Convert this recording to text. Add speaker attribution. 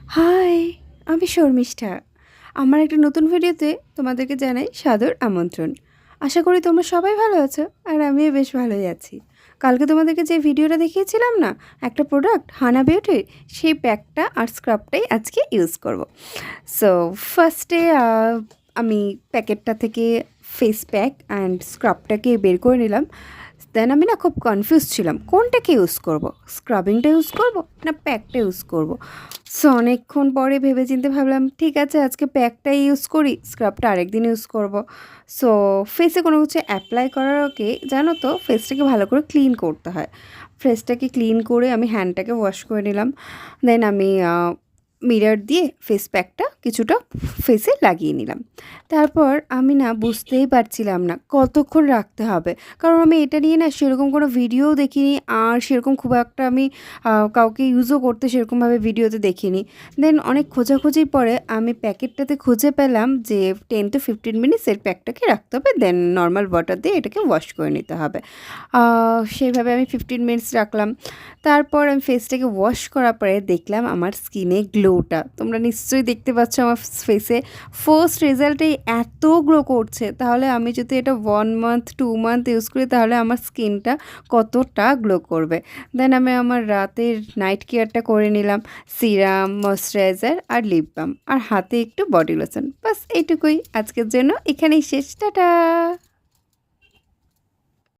Speaker 1: High, আমি শর্মিষ্ঠা। আমার একটা নতুন ভিডিওতে তোমাদেরকে জানাই সাদর আমন্ত্রণ। আশা করি তোমরা সবাই ভালো আছো আর আমিও বেশ ভালোই আছি। কালকে তোমাদেরকে যে ভিডিওটা দেখিয়েছিলাম না, একটা প্রোডাক্ট হানা বিউটির, সেই প্যাকটা আর স্ক্রাবটাই আজকে ইউজ করব। সো ফার্স্টে আমি প্যাকেটটা থেকে ফেস প্যাক অ্যান্ড স্ক্রাবটাকে বের করে নিলাম। দেন আমি না খুব কনফিউজ ছিলাম কোনটাকে ইউজ করব, স্ক্রাবিংটা ইউজ করব না প্যাকটা ইউজ করব। সো অনেকক্ষণ পরে ভেবে চিন্তে ভাবলাম ঠিক আছে আজকে প্যাকটাই ইউজ করি, স্ক্রাবটা আরেকদিন ইউজ করব। সো ফেসে কোনো কিছু অ্যাপ্লাই করার আগে জানো তো ফেসটাকে ভালো করে ক্লিন করতে হয়। ফেসটাকে ক্লিন করে আমি হ্যান্ডটাকে ওয়াশ করে নিলাম। দেন আমি মিরর দিয়ে ফেস প্যাকটা কিছুটা ফেসে লাগিয়ে নিলাম। তারপর আমি না বুঝতেই পারছিলাম না কতক্ষণ রাখতে হবে, কারণ আমি এটা নিয়ে না সেরকম কোনো ভিডিওও দেখিনি আর সেরকম খুব একটা আমি কাউকে ইউজও করতে সেরকমভাবে ভিডিওতে দেখিনি। দেন অনেক খোঁজাখুঁজির পরে আমি প্যাকেটটাতে খুঁজে পেলাম যে 10 to 15 মিনিটস এর প্যাকটাকে রাখতে হবে, দেন নর্মাল ওয়াটার দিয়ে এটাকে ওয়াশ করে নিতে হবে। সেইভাবে আমি 15 মিনিটস রাখলাম। তারপর আমি ফেসটাকে ওয়াশ করার পরে দেখলাম আমার স্কিনে গ্লোটা, তোমরা নিশ্চয়ই দেখতে পাচ্ছ আমার ফেসে ফার্স্ট রেজাল্টেই এত গ্লো করছে। তাহলে আমি যদি এটা 1 মান্থ 2 মান্থ ইউজ করি তাহলে আমার স্কিনটা কতটা গ্লো করবে। দেন আমি আমার রাতের নাইট কেয়ারটা করে নিলাম, সিরাম, ময়শ্চারাইজার আর লিপ বাম আর হাতে একটু বডি লোশন। বাস এইটুকুই, আজকের জন্য এখানেই শেষ, টাটা।